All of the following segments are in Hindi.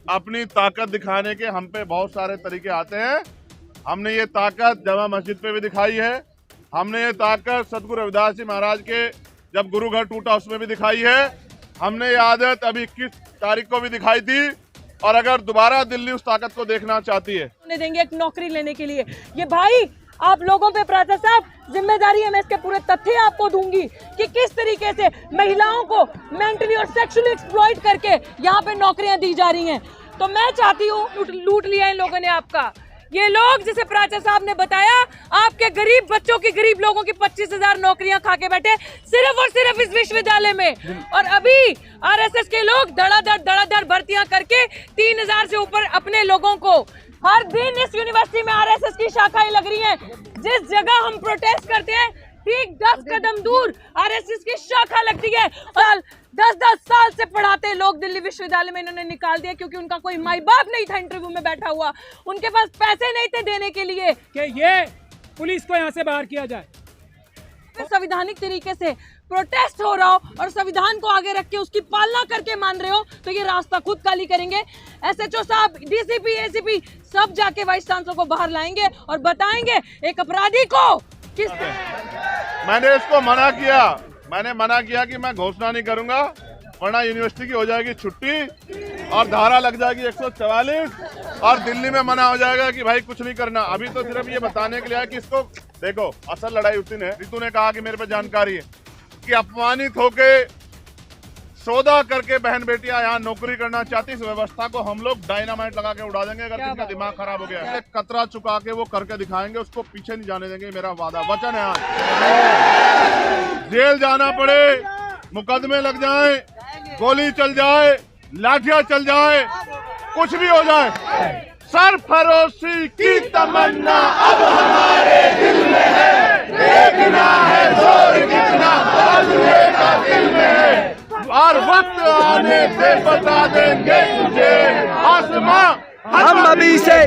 अपनी ताकत दिखाने के हम पे बहुत सारे तरीके आते हैं। हमने ये ताकत जामा मस्जिद पे भी दिखाई है, हमने ये ताकत सतगुरु रविदास जी महाराज के जब गुरु घर टूटा उसमें भी दिखाई है, हमने ये आदत अभी 21 तारीख को भी दिखाई थी, और अगर दोबारा दिल्ली उस ताकत को देखना चाहती है देंगे एक नौकरी लेने के लिए। ये भाई आप लोगों पे प्राचा साहब जिम्मेदारी है, मैं इसके पूरे तथ्य आपको दूंगी कि किस तरीके से महिलाओं को मेंटली और सेक्सुअली एक्सप्लॉइट करके यहाँ पे नौकरियां दी जा रही हैं। तो मैं चाहती हूँ, लूट लिया इन लोगों ने आपका। ये लोग जैसे प्राचा साहब ने बताया, आपके गरीब बच्चों की, गरीब लोगों की 25,000 नौकरियां खा के बैठे सिर्फ और सिर्फ इस विश्वविद्यालय में। और अभी आरएसएस के लोग धड़ाधड़ भर्तियां करके 3,000 से ऊपर अपने लोगों को हर दिन इस यूनिवर्सिटी में आरएसएस की शाखाएं लग रही हैं। जिस जगह हम प्रोटेस्ट करते हैं ठीक 10 कदम दूर आरएसएस की शाखा लगती है। और 10-10 साल से पढ़ाते लोग दिल्ली विश्वविद्यालय में इन्होंने निकाल दिया क्योंकि उनका कोई माई बाप नहीं था इंटरव्यू में बैठा हुआ, उनके पास पैसे नहीं थे देने के लिए कि ये पुलिस को यहाँ से बाहर किया जाए। संवैधानिक तरीके से प्रोटेस्ट हो रहा हो और संविधान को आगे रख के उसकी पालना करके मान रहे हो तो ये रास्ता खुद खाली करेंगे। एसएचओ साहब, डीसीपी, एसीपी सब जाके वाइस चांसलर को बाहर लाएंगे और बताएंगे एक अपराधी को किस। मैंने इसको मना किया, मैंने मना किया कि मैं घोषणा नहीं करूंगा वरना यूनिवर्सिटी की हो जाएगी छुट्टी और धारा लग जाएगी 144 और दिल्ली में मना हो जाएगा कि भाई कुछ नहीं करना। अभी तो सिर्फ ये बताने के लिए है कि इसको देखो, असल लड़ाई उसी ने, रितु ने कहा कि मेरे पे जानकारी है कि अपमानित होके सौदा करके बहन बेटियां यहाँ नौकरी करना चाहती, इस व्यवस्था को हम लोग डायनामाइट लगा के उड़ा देंगे। अगर किसका दिमाग खराब हो गया है कतरा चुका के वो करके दिखाएंगे, उसको पीछे नहीं जाने देंगे, मेरा वादा वचन है। आज जेल जाना पड़े, मुकदमे लग जाए, गोली चल जाए, लाठियां चल जाए, कुछ भी हो जाए, सरफरोशी की तमन्ना अब हमारे दिल में है, देखना है जोर कितना बाजुए का दिल में है, और वक्त आने से बता देंगे तुझे आसमां हम अभी से।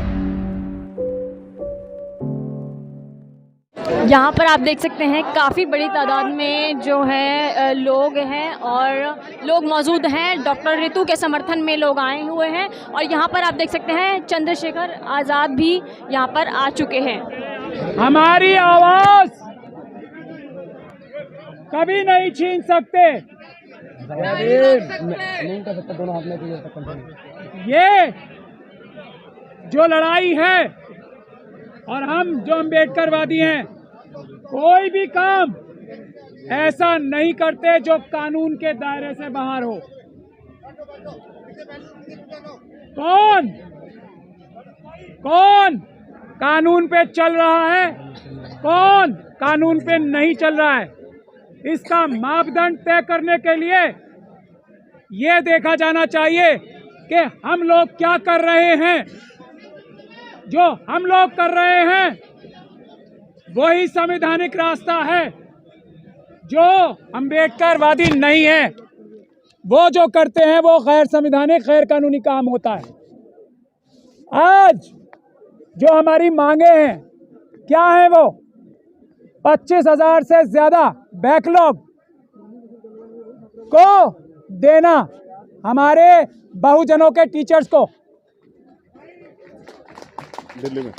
यहाँ पर आप देख सकते हैं काफ़ी बड़ी तादाद में जो है लोग हैं और लोग मौजूद हैं। डॉक्टर रितु के समर्थन में लोग आए हुए हैं और यहाँ पर आप देख सकते हैं चंद्रशेखर आज़ाद भी यहाँ पर आ चुके हैं। हमारी आवाज़ कभी नहीं छीन सकते। ये जो लड़ाई है और हम जो अम्बेडकरवादी हैं, कोई भी काम ऐसा नहीं करते जो कानून के दायरे से बाहर हो। कौन कानून पे चल रहा है, कौन कानून पे नहीं चल रहा है, इसका मापदंड तय करने के लिए ये देखा जाना चाहिए कि हम लोग क्या कर रहे हैं। जो हम लोग कर रहे हैं वही संवैधानिक रास्ता है। जो अम्बेडकरवादी नहीं है वो जो करते हैं वो गैर संवैधानिक, गैर कानूनी काम होता है। आज जो हमारी मांगे हैं क्या है, वो 25,000 से ज्यादा बैकलॉग को देना हमारे बहुजनों के टीचर्स को। दिल्ली में,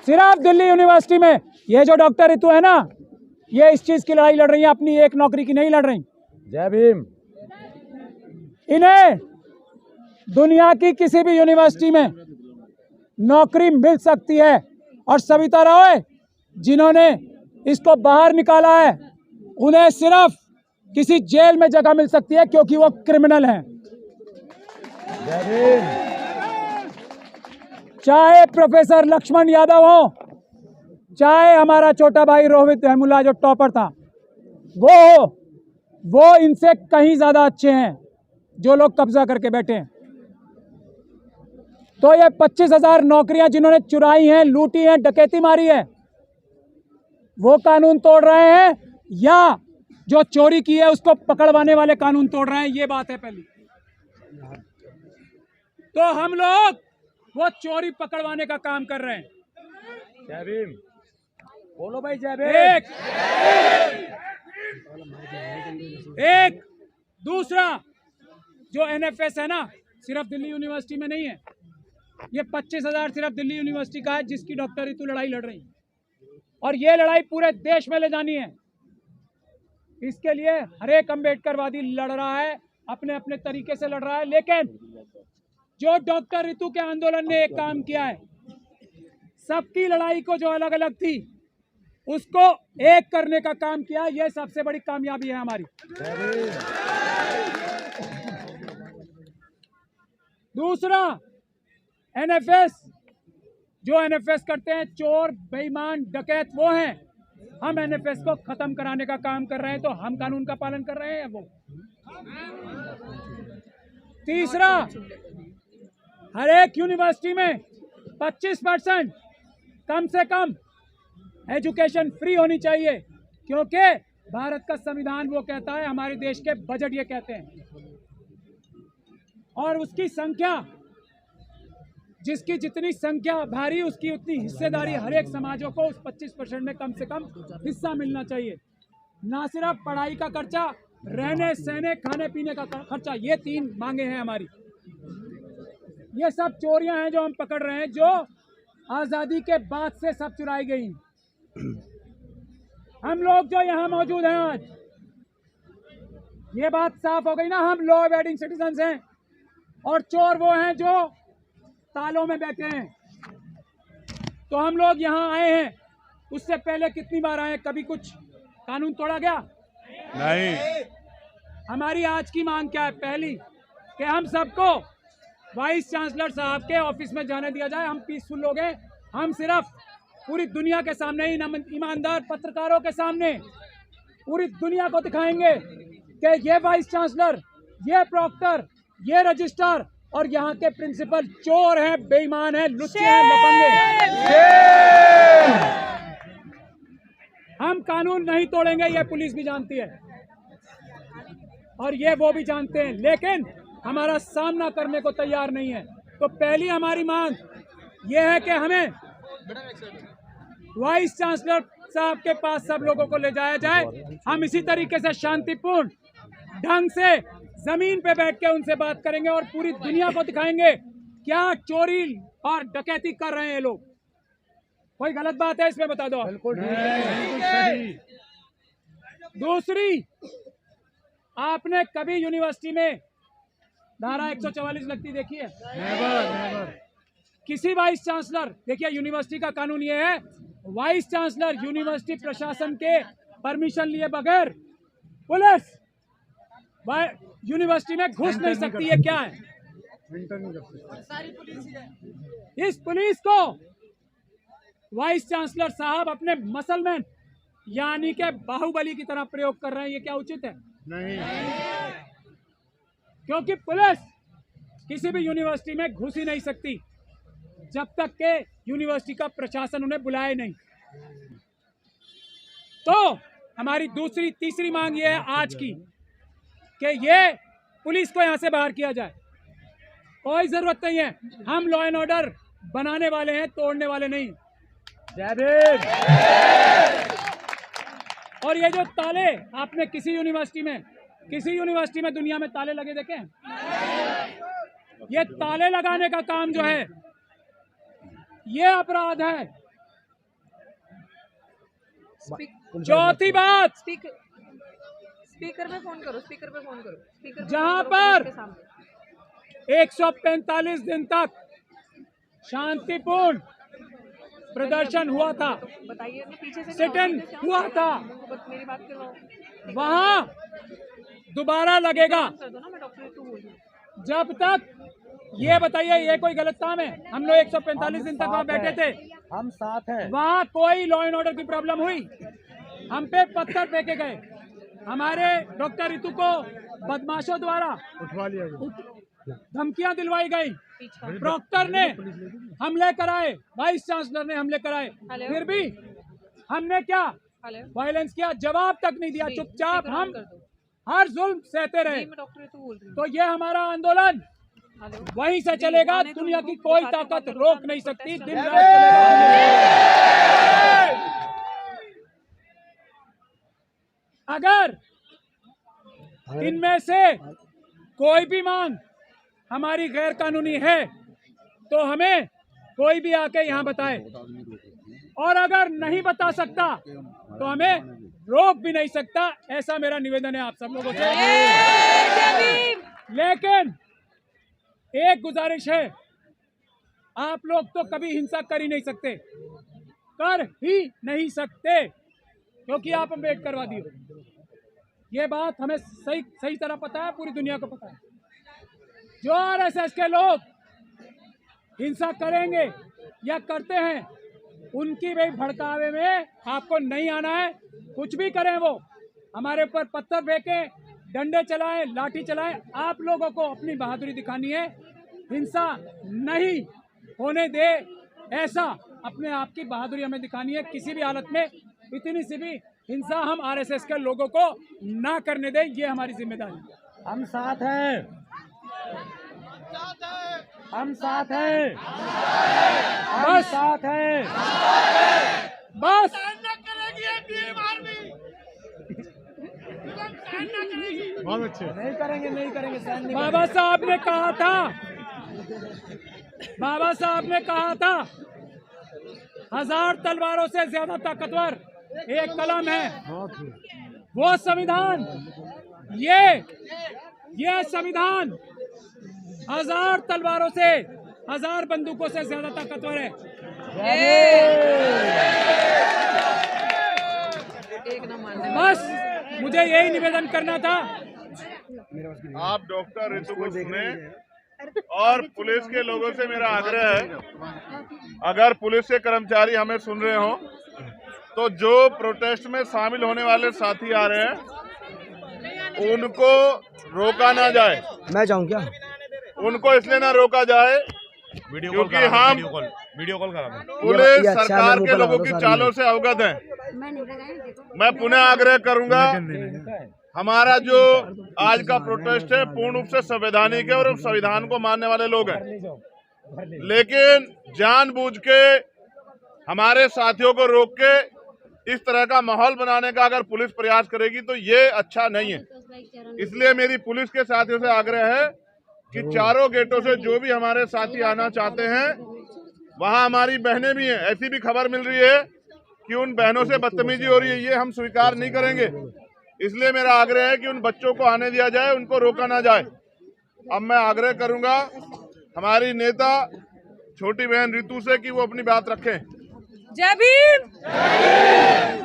सिर्फ दिल्ली यूनिवर्सिटी में ये जो डॉक्टर रितु है ना, ये इस चीज की लड़ाई लड़ रही है, अपनी एक नौकरी की नहीं लड़ रही। जय भीम। इन्हें दुनिया की किसी भी यूनिवर्सिटी में नौकरी मिल सकती है और सविता रॉय जिन्होंने इसको बाहर निकाला है उन्हें सिर्फ किसी जेल में जगह मिल सकती है क्योंकि वो क्रिमिनल हैं। चाहे प्रोफेसर लक्ष्मण यादव हो, चाहे हमारा छोटा भाई रोहित रहमुल्ला जो टॉपर था वो इनसे कहीं ज्यादा अच्छे हैं जो लोग कब्जा करके बैठे हैं। तो ये 25,000 नौकरियां जिन्होंने चुराई हैं, लूटी हैं, डकैती मारी है, वो कानून तोड़ रहे हैं या जो चोरी की है उसको पकड़वाने वाले कानून तोड़ रहे हैं, ये बात है पहली। तो हम लोग वो चोरी पकड़वाने का काम कर रहे हैं। जय भीम बोलो भाई, जय भीम। एक दूसरा जो एनएफएस है ना, सिर्फ दिल्ली यूनिवर्सिटी में नहीं है, ये 25,000 सिर्फ दिल्ली यूनिवर्सिटी का है जिसकी डॉक्टर रितु लड़ाई लड़ रही है। और ये लड़ाई पूरे देश में ले जानी है। इसके लिए हर एक अम्बेडकरवादी लड़ रहा है, अपने अपने तरीके से लड़ रहा है। लेकिन जो डॉक्टर रितु के आंदोलन ने एक काम किया है, सबकी लड़ाई को जो अलग अलग थी उसको एक करने का काम किया। यह सबसे बड़ी कामयाबी है हमारी। दूसरा, एनएफएस, जो एनएफएस करते हैं चोर बेईमान डकैत वो हैं। हम एनएफएस को खत्म कराने का काम कर रहे हैं, तो हम कानून का पालन कर रहे हैं वो। तीसरा, हर एक यूनिवर्सिटी में 25% कम से कम एजुकेशन फ्री होनी चाहिए, क्योंकि भारत का संविधान वो कहता है, हमारे देश के बजट ये कहते हैं। और उसकी संख्या, जिसकी जितनी संख्या भारी उसकी उतनी हिस्सेदारी हर एक समाजों को उस 25% में कम से कम हिस्सा मिलना चाहिए। ना सिर्फ पढ़ाई का खर्चा, रहने सहने खाने पीने का खर्चा, ये 3 मांगे हैं हमारी। ये सब चोरियां हैं जो हम पकड़ रहे हैं, जो आज़ादी के बाद से सब चुराई गई। हम लोग जो यहाँ मौजूद हैं आज, ये बात साफ हो गई ना, हम लॉ अबेडिंग सिटीजन्स हैं और चोर वो हैं जो तालों में बैठे हैं। तो हम लोग यहाँ आए हैं, उससे पहले कितनी बार आए, कभी कुछ कानून तोड़ा गया? नहीं। हमारी आज की मांग क्या है? पहली, कि हम सबको वाइस चांसलर साहब के ऑफिस में जाने दिया जाए। हम पीसफुल लोग हैं, हम सिर्फ पूरी दुनिया के सामने, ईमानदार पत्रकारों के सामने पूरी दुनिया को दिखाएंगे कि ये वाइस चांसलर, ये प्रॉक्टर, ये रजिस्ट्रार और यहाँ के प्रिंसिपल चोर हैं, बेईमान हैं, लुच्चे हैं, लफंगे। हम कानून नहीं तोड़ेंगे, ये पुलिस भी जानती है और ये वो भी जानते हैं, लेकिन हमारा सामना करने को तैयार नहीं है। तो पहली हमारी मांग ये है कि हमें वाइस चांसलर साहब के पास सब लोगों को ले जाया जाए। हम इसी तरीके से शांतिपूर्ण ढंग से जमीन पे बैठ के उनसे बात करेंगे और पूरी दुनिया को दिखाएंगे क्या चोरी और डकैती कर रहे हैं लोग। कोई गलत बात है इसमें बता दो। बिल्कुल सही। दूसरी, आपने कभी यूनिवर्सिटी में धारा 144 लगती देखी है? नेवर। किसी वाइस चांसलर, देखिए यूनिवर्सिटी का कानून ये है, वाइस चांसलर यूनिवर्सिटी प्रशासन के परमिशन लिए बगैर पुलिस यूनिवर्सिटी में घुस नहीं सकती है। क्या है? इस पुलिस को वाइस चांसलर साहब अपने मसलमैन यानी के बाहुबली की तरह प्रयोग कर रहे हैं। ये क्या उचित है? नहीं। क्योंकि पुलिस किसी भी यूनिवर्सिटी में घुस ही नहीं सकती जब तक के यूनिवर्सिटी का प्रशासन उन्हें बुलाए नहीं। तो हमारी तीसरी मांग ये है आज की कि ये पुलिस को यहां से बाहर किया जाए। कोई जरूरत नहीं है, हम लॉ एंड ऑर्डर बनाने वाले हैं, तोड़ने वाले नहीं। जय भीम। और ये जो ताले आपने किसी यूनिवर्सिटी में दुनिया में ताले लगे देखे? ये ताले लगाने का काम जो है ये अपराध है। चौथी बात, स्पीकर पे फोन करो। जहां पर 145 दिन तक शांतिपूर्ण प्रदर्शन हुआ था, बताइए, पीछे से सिट इन हुआ था, मेरी बात करो। वहां दोबारा लगेगा। कर दो ना, मैं डॉक्टर रितु बोल रही हूं। जब तक ये बताइए, ये कोई गलत काम है? हम लोग 145 दिन तक वहाँ बैठे थे, हम साथ हैं। वहाँ कोई लॉ एंड ऑर्डर की प्रॉब्लम हुई? हम पे पत्थर फेंके गए, हमारे डॉक्टर रितु को बदमाशों द्वारा उठवा लिया गया, धमकियां दिलवाई गई, प्रॉक्टर ने हमले कराए, वाइस चांसलर ने हमले कराए, फिर भी हमने क्या वायलेंस किया? जवाब तक नहीं दिया, चुपचाप हम हर जुल्म सहते रहे। तो ये हमारा आंदोलन वहीं से चलेगा, दुनिया की कोई ताकत रोक नहीं सकती, दिन रात चलेगा। अगर इनमें से कोई भी मांग हमारी गैर कानूनी है तो हमें कोई भी आके यहाँ बताए, और अगर नहीं बता सकता तो हमें रोक भी नहीं सकता। ऐसा मेरा निवेदन है आप सब लोगों से। लेकिन एक गुजारिश है, आप लोग तो कभी हिंसा कर ही नहीं सकते, क्योंकि आप अम्बेडकरवादी हो। ये बात हमें सही तरह पता है, पूरी दुनिया को पता है। जो आरएसएस के लोग हिंसा करेंगे या करते हैं, उनकी भी भड़कावे में आपको नहीं आना है। कुछ भी करें वो, हमारे ऊपर पत्थर फेंके, डंडे चलाएं, लाठी चलाएं, आप लोगों को अपनी बहादुरी दिखानी है। हिंसा नहीं होने दे, ऐसा अपने आप की बहादुरी हमें दिखानी है। किसी भी हालत में इतनी सी भी हिंसा हम आरएसएस के लोगों को ना करने दें, ये हमारी जिम्मेदारी है। हम साथ हैं, हम साथ हैं, हम साथ हैं, बस। बहुत अच्छे। नहीं करेंगे, नहीं करेंगे। बाबा साहब ने कहा था 1000 तलवारों से ज्यादा ताकतवर एक कलम है, वो संविधान। ये संविधान 1000 तलवारों से, 1000 बंदूकों से ज्यादा ताकतवर है। बस मुझे यही निवेदन करना था। आप डॉक्टर ऋतु को सुने, और पुलिस के लोगों से मेरा आग्रह है, अगर पुलिस के कर्मचारी हमें सुन रहे हो तो जो प्रोटेस्ट में शामिल होने वाले साथी आ रहे हैं उनको रोका ना जाए। मैं जाऊं क्या? उनको इसलिए ना रोका जाए क्योंकि हम वीडियो कॉल करा पुलिस सरकार के लोगों की चालों से अवगत हैं। मैं पुनः आग्रह करूंगा, हमारा जो आज का प्रोटेस्ट है पूर्ण रूप से संवैधानिक है और संविधान को मानने वाले लोग हैं, लेकिन जानबूझ के हमारे साथियों को रोक के इस तरह का माहौल बनाने का अगर पुलिस प्रयास करेगी तो ये अच्छा नहीं है। इसलिए मेरी पुलिस के साथियों से आग्रह है कि चारों गेटों से जो भी हमारे साथी आना चाहते हैं, वहां हमारी बहनें भी हैं। ऐसी भी खबर मिल रही है कि उन बहनों से बदतमीजी हो रही है, ये हम स्वीकार नहीं करेंगे। इसलिए मेरा आग्रह है कि उन बच्चों को आने दिया जाए, उनको रोका ना जाए। अब मैं आग्रह करूंगा हमारी नेता छोटी बहन ऋतु से कि वो अपनी बात रखें। जय भीम,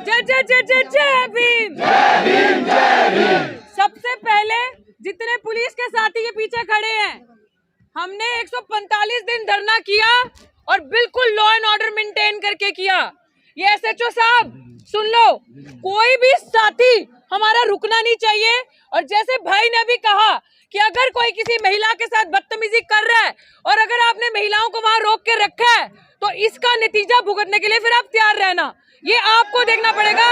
जय जय जय जय जय भीम। सबसे पहले जितने पुलिस के साथी के पीछे खड़े हैं, हमने 145 दिन धरना किया और बिल्कुल लॉ एंड ऑर्डर मेंटेन करके किया। ये एसएचओ साहब सुन लो, कोई भी साथी हमारा रुकना नहीं चाहिए। और जैसे भाई ने अभी कहा कि अगर कोई किसी महिला के साथ बदतमीजी कर रहा है और अगर आपने महिलाओं को वहां रोक के रखा है तो इसका नतीजा भुगतने के लिए फिर आप तैयार रहना, ये आपको देखना पड़ेगा।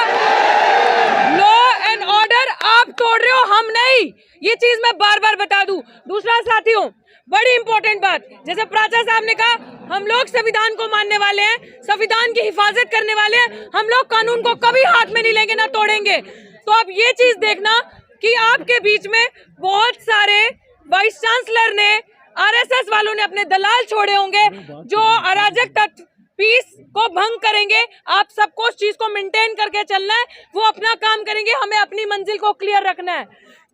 लॉ एंड ऑर्डर आप तोड़ रहे हो, हम नहीं। ये चीज मैं बार बार बता दूं। दूसरा साथियों, बड़ी इंपॉर्टेंट बात, जैसे प्राचा साहब ने कहा, हम लोग संविधान को मानने वाले हैं, संविधान की हिफाजत करने वाले हैं। हम लोग कानून को कभी हाथ में नहीं लेंगे, ना तोड़ेंगे। तो अब ये चीज देखना कि आपके बीच में बहुत सारे वाइस चांसलर ने, आरएसएस वालों ने अपने दलाल छोड़े होंगे जो अराजक तत्व पीस को भंग करेंगे। आप सबको उस चीज को मेंटेन करके चलना है, वो अपना काम करेंगे, हमें अपनी मंजिल को क्लियर रखना है।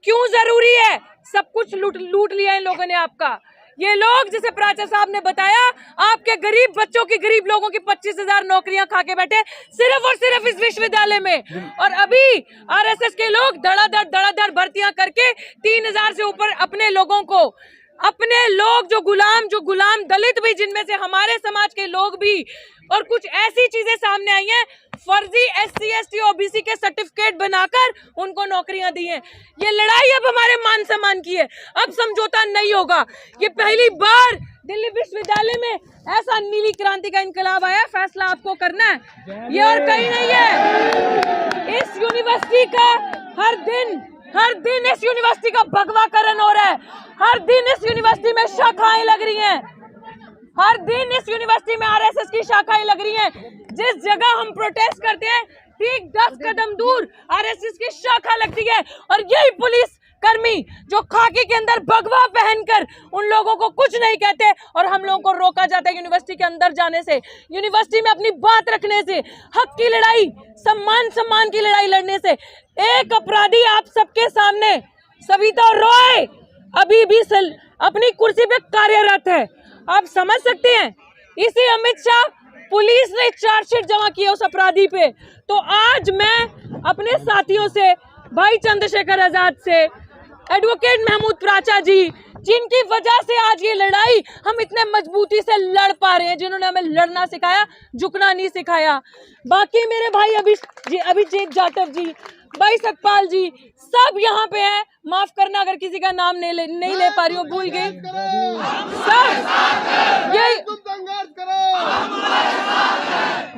क्यों जरूरी है? सब कुछ लूट लिया इन लोगों ने आपका। ये लोग, जैसे प्राचा साहब ने बताया, आपके गरीब बच्चों की, गरीब लोगों की 25,000 नौकरियां खा के बैठे सिर्फ और सिर्फ इस विश्वविद्यालय में। और अभी आरएसएस के लोग धड़ाधड़ भर्तियां करके 3,000 से ऊपर अपने लोगों को, अपने लोग जो गुलाम दलित भी, जिनमें से हमारे समाज के लोग भी, और कुछ ऐसी चीजें सामने आई हैं, फर्जी SC ST OBC के सर्टिफिकेट बनाकर उनको नौकरियां दी हैं। ये लड़ाई अब हमारे मान सम्मान की है, अब समझौता नहीं होगा। ये पहली बार दिल्ली विश्वविद्यालय में ऐसा नीली क्रांति का इनकलाब आया, फैसला आपको करना है, ये और कहीं नहीं है। इस यूनिवर्सिटी का हर दिन इस यूनिवर्सिटी का भगवाकरण हो रहा है। हर दिन इस यूनिवर्सिटी में शाखाएं लग रही हैं, हर दिन इस यूनिवर्सिटी में आरएसएस की शाखाएं लग रही हैं। जिस जगह हम प्रोटेस्ट करते हैं, ठीक 10 कदम दूर आरएसएस की शाखा लगती है। और यही पुलिस कर्मी जो खाकी के अंदर भगवा पहनकर उन लोगों को कुछ नहीं कहते और हम लोगों को रोका जाता है यूनिवर्सिटी के अंदर जाने से, यूनिवर्सिटी में अपनी बात रखने से, हक की लड़ाई, सम्मान की लड़ाई लड़ने से। एक अपराधी आप सबके सामने, सविता रॉय, अभी भी अपनी कुर्सी पे कार्यरत है। आप समझ सकते हैं, इसी अमित शाह पुलिस ने चार्जशीट जमा किया उस अपराधी पे। तो आज मैं अपने साथियों से, भाई चंद्रशेखर आजाद से, एडवोकेट महमूद प्राचा जी, जिनकी वजह से आज ये लड़ाई हम इतने मजबूती से लड़ पा रहे हैं, जिन्होंने हमें लड़ना सिखाया, झुकना नहीं सिखाया। बाकी मेरे भाई अभिजीत जाटव जी, भाई सतपाल जी, सब यहाँ पे हैं। माफ करना अगर किसी का नाम नहीं ले पा रही हूँ, भूल गई। सब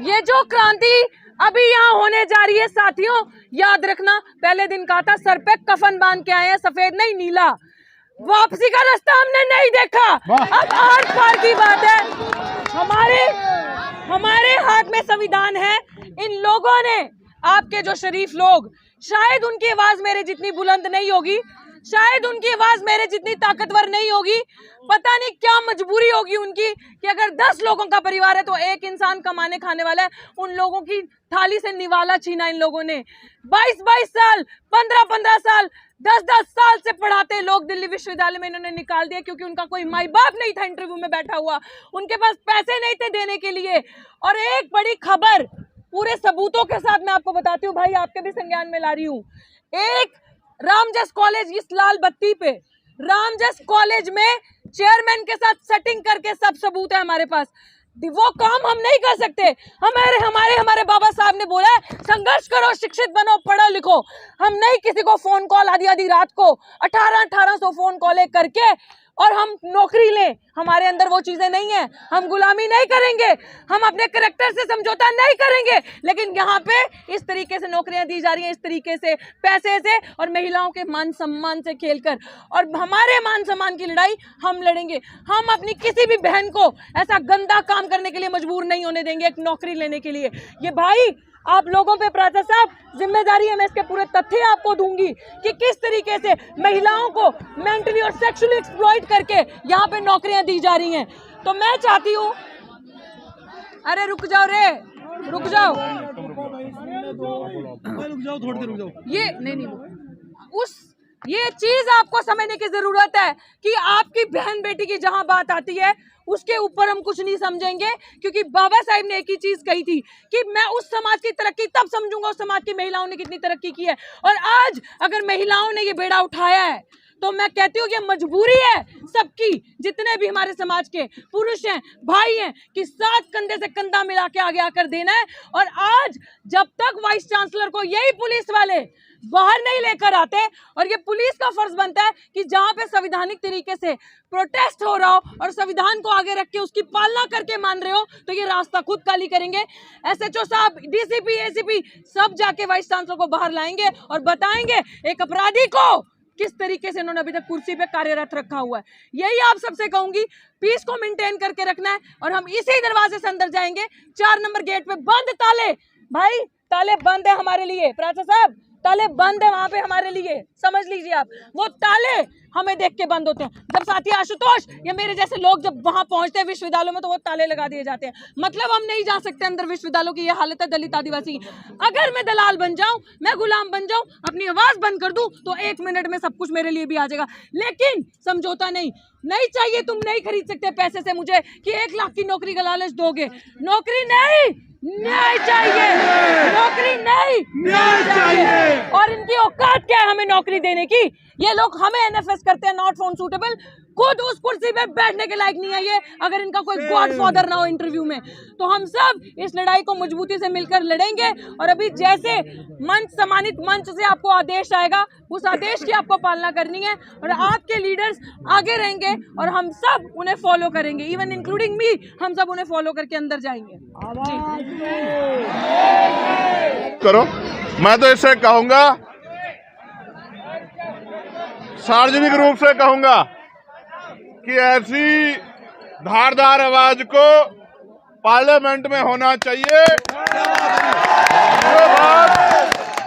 ये जो क्रांति अभी यहाँ होने जा रही है साथियों, याद रखना, पहले दिन कहा था सर पे कफन बांध के आए हैं, सफेद नहीं नीला। वापसी का रास्ता हमने नहीं देखा, अब आर पार की बात है। हमारे हाथ में संविधान है। इन लोगों ने, आपके जो शरीफ लोग, शायद उनकी आवाज मेरे जितनी बुलंद नहीं होगी, शायद उनकी आवाज मेरे जितनी ताकतवर नहीं होगी, पता नहीं क्या मजबूरी होगी उनकी कि अगर 10 लोगों का परिवार है तो एक इंसान कमाने खाने वाला है। उन लोगों की थाली से निवाला छीना इन लोगों ने। 22-22 साल, 15-15 साल, 10-10 साल से पढ़ाते लोग दिल्ली विश्वविद्यालय में इन्होंने निकाल दिया क्योंकि उनका कोई माई बाप नहीं था इंटरव्यू में बैठा हुआ, उनके पास पैसे नहीं थे देने के लिए। और एक बड़ी खबर पूरे सबूतों के साथ मैं आपको बताती हूँ भाई, आपके भी संज्ञान में ला रही हूँ। एक रामजस कॉलेज, इस लाल बत्ती पे रामजस कॉलेज में चेयरमैन के साथ सेटिंग करके सब सबूत है हमारे पास। वो काम हम नहीं कर सकते। हमारे बाबा साहब ने बोला है संघर्ष करो, शिक्षित बनो, पढ़ो लिखो। हम नहीं किसी को फोन कॉल आधी रात को 1800 फोन कॉल करके और हम नौकरी लें, हमारे अंदर वो चीजें नहीं है। हम गुलामी नहीं करेंगे, हम अपने कैरेक्टर से समझौता नहीं करेंगे। लेकिन यहाँ पे इस तरीके से नौकरियां दी जा रही हैं, इस तरीके से पैसे से और महिलाओं के मान सम्मान से खेलकर, और हमारे मान सम्मान की लड़ाई हम लड़ेंगे। हम अपनी किसी भी बहन को ऐसा गंदा काम करने के लिए मजबूर नहीं होने देंगे एक नौकरी लेने के लिए। ये भाई आप लोगों पे प्राचा साहब जिम्मेदारी है, मैं इसके पूरे तथ्य आपको दूंगी कि किस तरीके से महिलाओं को मेंटली और सेक्सुअली एक्सप्लॉइट करके यहाँ पे नौकरियां दी जा रही हैं। तो मैं चाहती हूँ, अरे रुक जाओ रे, रुक जाओ, थोड़ी देर रुक जाओ। ये नहीं ये चीज आपको समझने की जरूरत है कि आपकी बहन बेटी की जहां बात आती है उसके ऊपर हम कुछ नहीं समझेंगे, क्योंकि बाबा साहब ने एक ही चीज कही थी कि मैं उस समाज की तरक्की तब समझूंगा उस समाज की महिलाओं ने कितनी तरक्की की है। और आज अगर महिलाओं ने ये बेड़ा उठाया है तो मैं कहती हूँ कि मजबूरी है सबकी, जितने भी हमारे समाज के पुरुष हैं, भाई हैं, कि साथ कंधे से कंधा मिला के आगे आकर देना है। और आज जब तक वाइस चांसलर को यही पुलिस वाले बाहर नहीं लेकर आते, और ये पुलिस का फर्ज बनता है कि जहां पे संवैधानिक तरीके से प्रोटेस्ट हो रहा हो और संविधान को आगे रख के उसकी पालना करके मान रहे हो, तो ये रास्ता खुद खाली करेंगे। SHO साहब, DCP, ACP सब जाके वाइस चांसलर को बाहर लाएंगे और बताएंगे एक अपराधी को किस तरीके से उन्होंने अभी तक कुर्सी पे कार्यरत रखा हुआ है। यही आप सबसे कहूंगी, पीस को मेंटेन करके रखना है और हम इसी दरवाजे से अंदर जाएंगे। 4 नंबर गेट पे बंद ताले, भाई ताले बंद है हमारे लिए, प्राचा साहब ताले बंद है वहां पे हमारे लिए, समझ लीजिए आप। वो ताले हमें देख के बंद होते हैं। जब साथी आशुतोष या मेरे जैसे लोग जब वहां पहुंचते हैं विश्वविद्यालयों में तो वो ताले लगा दिए जाते हैं। मतलब हम नहीं जा सकते अंदर विश्वविद्यालयों की ये हालत है दलित आदिवासी की। अगर मैं दलाल बन जाऊं, मैं गुलाम बन जाऊं, अपनी आवाज बंद कर दूं तो 1 मिनट में सब कुछ मेरे लिए भी आ जाएगा। लेकिन समझौता नहीं चाहिए। तुम नहीं खरीद सकते पैसे से मुझे कि 1 लाख की नौकरी का लालच दोगे। नौकरी नहीं, न्याय चाहिए। नौकरी नहीं, न्याय चाहिए। और इनकी औकात क्या है हमें नौकरी देने की? ये लोग हमें NFS करते हैं, नॉट फाउंड सूटेबल। खुद उस कुर्सी पे बैठने के लायक नहीं है ये, अगर इनका कोई गॉडफादर ना हो इंटरव्यू में। तो हम सब इस लड़ाई को मजबूती से मिलकर लड़ेंगे। और अभी जैसे मंच, सम्मानित मंच से आपको आदेश आएगा, उस आदेश की आपको पालना करनी है और आपके लीडर्स आगे रहेंगे और हम सब उन्हें फॉलो करेंगे, इवन इंक्लूडिंग मी। हम सब उन्हें फॉलो करके अंदर जाएंगे। करो, मैं तो इससे कहूंगा, सार्वजनिक रूप से कहूंगा कि ऐसी धारदार आवाज को पार्लियामेंट में होना चाहिए।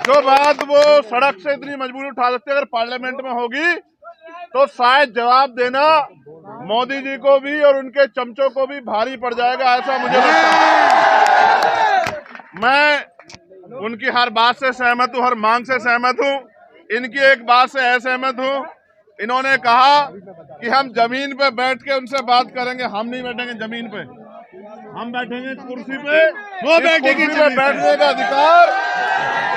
जो बात वो सड़क से इतनी मजबूरी उठा सकते अगर पार्लियामेंट में होगी तो शायद जवाब देना मोदी जी को भी और उनके चमचों को भी भारी पड़ जाएगा, ऐसा मुझे लगता है। मैं उनकी हर बात से सहमत हूँ, हर मांग से सहमत हूँ। इनकी एक बात से असहमत हूँ। इन्होंने कहा कि हम जमीन पे बैठ के उनसे बात करेंगे। हम नहीं बैठेंगे जमीन पे, हम बैठेंगे कुर्सी पे। वो बैठेंगे पे बैठने का अधिकार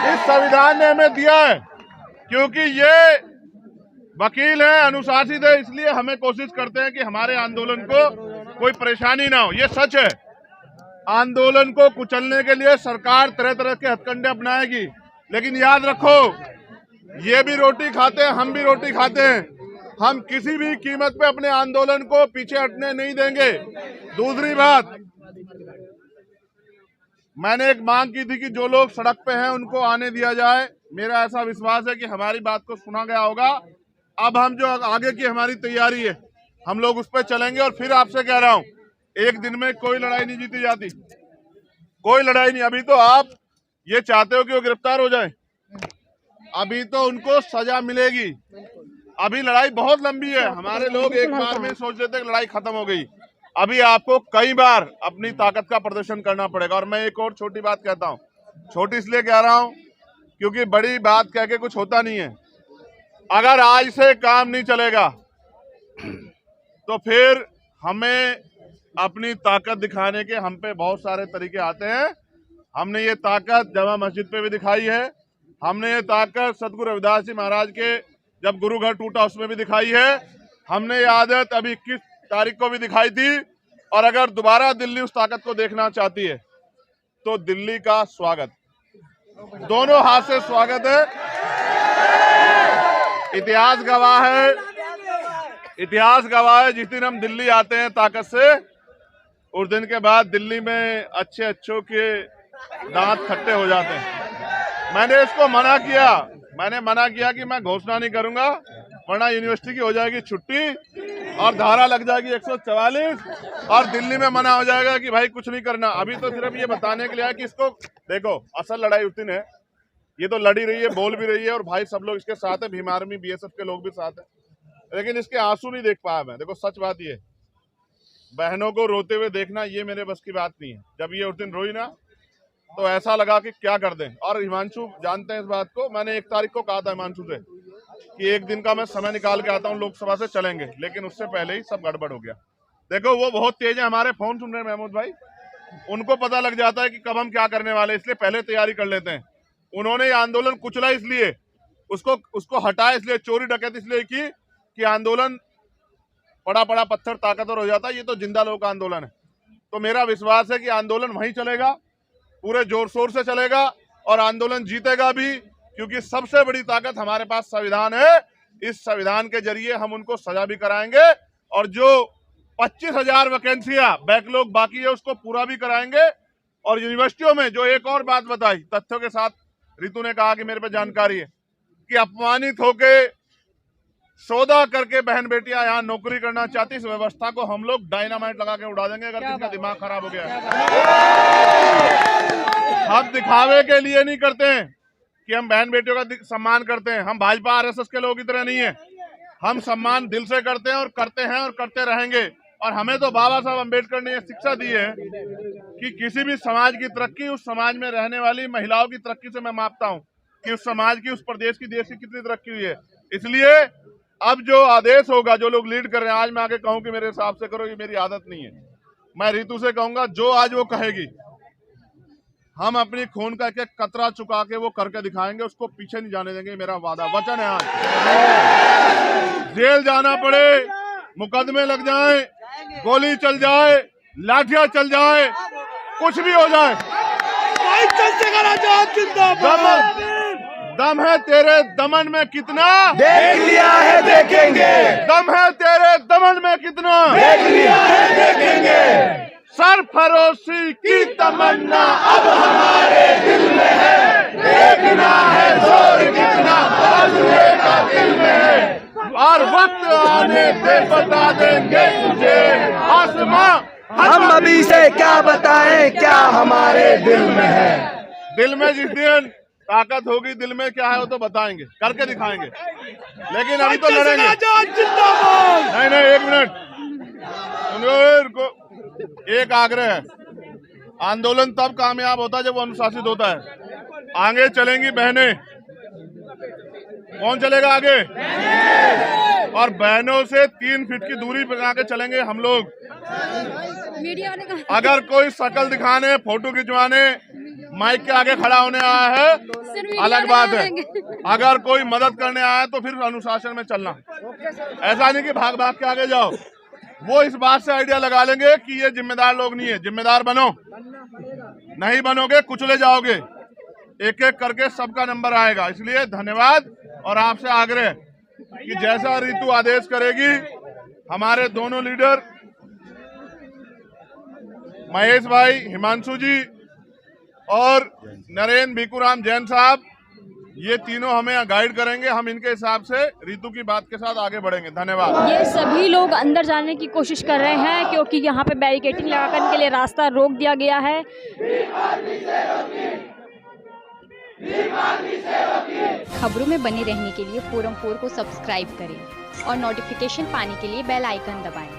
इस संविधान ने हमें दिया है, क्योंकि ये वकील है, अनुशासित है, इसलिए हमें कोशिश करते हैं कि हमारे आंदोलन को कोई परेशानी ना हो। ये सच है, आंदोलन को कुचलने के लिए सरकार तरह तरह के हथकंडे अपनाएगी, लेकिन याद रखो ये भी रोटी खाते हैं, हम भी रोटी खाते हैं। हम किसी भी कीमत पे अपने आंदोलन को पीछे हटने नहीं देंगे। दूसरी बात, मैंने एक मांग की थी कि जो लोग सड़क पे हैं उनको आने दिया जाए। मेरा ऐसा विश्वास है कि हमारी बात को सुना गया होगा। अब हम जो आगे की हमारी तैयारी है, हम लोग उस पर चलेंगे। और फिर आपसे कह रहा हूं, एक दिन में कोई लड़ाई नहीं जीती जाती, कोई लड़ाई नहीं। अभी तो आप ये चाहते हो कि वो गिरफ्तार हो जाए, अभी तो उनको सजा मिलेगी। अभी लड़ाई बहुत लंबी है। हमारे लोग एक बार में सोच लेते हैं कि लड़ाई खत्म हो गई। अभी आपको कई बार अपनी ताकत का प्रदर्शन करना पड़ेगा। और मैं एक और छोटी बात कहता हूँ, छोटी इसलिए कह रहा हूँ क्योंकि बड़ी बात कह के कुछ होता नहीं है। अगर आज से काम नहीं चलेगा तो फिर हमें अपनी ताकत दिखाने के हम पे बहुत सारे तरीके आते हैं। हमने ये ताकत जामा मस्जिद पे भी दिखाई है, हमने ये ताकत सतगुरु रविदास जी महाराज के जब गुरु घर टूटा उसमें भी दिखाई है, हमने ये आदत अभी 21 तारीख को भी दिखाई थी। और अगर दोबारा दिल्ली उस ताकत को देखना चाहती है तो दिल्ली का स्वागत, दोनों हाथ से स्वागत है। इतिहास गवाह है, इतिहास गवाह है, जिस दिन हम दिल्ली आते हैं ताकत से, उस दिन के बाद दिल्ली में अच्छे अच्छों के दांत खट्टे हो जाते हैं। मैंने इसको मना किया, मैंने मना किया कि मैं घोषणा नहीं करूंगा, वरना यूनिवर्सिटी की हो जाएगी छुट्टी और धारा लग जाएगी 144 और दिल्ली में मना हो जाएगा कि भाई कुछ नहीं करना। अभी तो सिर्फ ये बताने के लिए है कि इसको देखो, असल लड़ाई उस दिन है। ये तो लड़ी रही है, बोल भी रही है, और भाई सब लोग इसके साथ है, भीम आर्मी बीएसएफ के लोग भी साथ है, लेकिन इसके आंसू नहीं देख पाया मैं। देखो सच बात ये, बहनों को रोते हुए देखना ये मेरे बस की बात नहीं है। जब ये उस दिन रोई ना तो ऐसा लगा कि क्या कर दें। और हिमांशु जानते हैं इस बात को, मैंने 1 तारीख को कहा था हिमांशु से कि एक दिन का मैं समय निकाल के आता हूँ, लोकसभा से चलेंगे, लेकिन उससे पहले ही सब गड़बड़ हो गया। देखो वो बहुत तेज है, हमारे फोन सुन रहे हैं महमूद भाई, उनको पता लग जाता है कि कब हम क्या करने वाले, इसलिए पहले तैयारी कर लेते हैं। उन्होंने ये आंदोलन कुचला इसलिए, उसको हटाया इसलिए, चोरी डकैती इसलिए की कि आंदोलन पड़ा पड़ा पत्थर ताकतवर हो जाता है। ये तो जिंदा लोगों का आंदोलन है। तो मेरा विश्वास है कि आंदोलन वहीं चलेगा, पूरे जोर शोर से चलेगा और आंदोलन जीतेगा भी, क्योंकि सबसे बड़ी ताकत हमारे पास संविधान है। इस संविधान के जरिए हम उनको सजा भी कराएंगे और जो 25,000 वैकेंसियां बैकलॉग बाकी है उसको पूरा भी कराएंगे। और यूनिवर्सिटियों में जो एक और बात बताई तथ्यों के साथ, रितु ने कहा कि मेरे पे जानकारी है कि अपमानित होके सौदा करके बहन बेटियां यहाँ नौकरी करना चाहती, इस व्यवस्था को हम लोग डायनामाइट लगा के उड़ा देंगे अगर किसी का दिमाग खराब हो गया। हम दिखावे के लिए नहीं करते हैं कि हम बहन बेटियों का सम्मान करते हैं। हम भाजपा आरएसएस के लोगों की तरह नहीं है, हम सम्मान दिल से करते हैं और करते रहेंगे। और हमें तो बाबा साहब अम्बेडकर ने यह शिक्षा दी है कि किसी भी समाज की तरक्की उस समाज में रहने वाली महिलाओं की तरक्की से मैं मापता हूँ कि उस समाज की, उस प्रदेश की, देश की कितनी तरक्की हुई है। इसलिए अब जो आदेश होगा, जो लोग लीड कर रहे हैं, आज मैं आगे कहूं कि मेरे हिसाब से करो, ये मेरी आदत नहीं है। मैं रितु से कहूंगा जो आज वो कहेगी हम अपनी खून का एक कतरा चुका के वो करके दिखाएंगे, उसको पीछे नहीं जाने देंगे, मेरा वादा वचन है। आज जेल जाना पड़े, मुकदमे लग जाए, गोली चल जाए, लाठियां चल जाए, कुछ भी हो जाए, दम है तेरे दमन में कितना, देख लिया है देखेंगे। दम है तेरे दमन में कितना, देख लिया है देखेंगे। सरफरोशी की तमन्ना अब हमारे दिल में है, देखना है जोर कितना बाजुए का दिल में है। और वक्त आने पे बता देंगे तुझे आसमां, हम अभी से क्या बताएं क्या हमारे दिल में है। दिल में जिस दिन ताकत होगी दिल में क्या है वो तो बताएंगे, करके दिखाएंगे, लेकिन अभी तो लड़ेंगे। नहीं, एक मिनट, एक आग्रह है, आंदोलन तब कामयाब होता है जब वो अनुशासित होता है। आगे चलेंगी बहनें, कौन चलेगा आगे? और बहनों से 3 फीट की दूरी बना के चलेंगे हम लोग। मीडिया वाले अगर कोई शक्ल दिखाने, फोटो खिंचवाने, माइक के आगे खड़ा होने आया है अलग बात है, अगर कोई मदद करने आया है तो फिर अनुशासन में चलना। ऐसा नहीं कि भाग भाग के आगे जाओ। वो इस बात से आइडिया लगा लेंगे कि ये जिम्मेदार लोग नहीं है। जिम्मेदार बनो, नहीं बनोगे कुचले जाओगे। एक एक करके सबका नंबर आएगा। इसलिए धन्यवाद और आपसे आग्रह कि जैसा ऋतु आदेश करेगी, हमारे दोनों लीडर महेश भाई, हिमांशु जी और नरेंद्र भिकूराम जैन साहब, ये तीनों हमें गाइड करेंगे। हम इनके हिसाब से ऋतु की बात के साथ आगे बढ़ेंगे। धन्यवाद। ये सभी लोग अंदर जाने की कोशिश कर रहे हैं क्योंकि यहाँ पे बैरिकेडिंग लगाकर के लिए रास्ता रोक दिया गया है। खबरों में बने रहने के लिए फोरम 4 को सब्सक्राइब करें और नोटिफिकेशन पाने के लिए बेल आइकन दबाएं।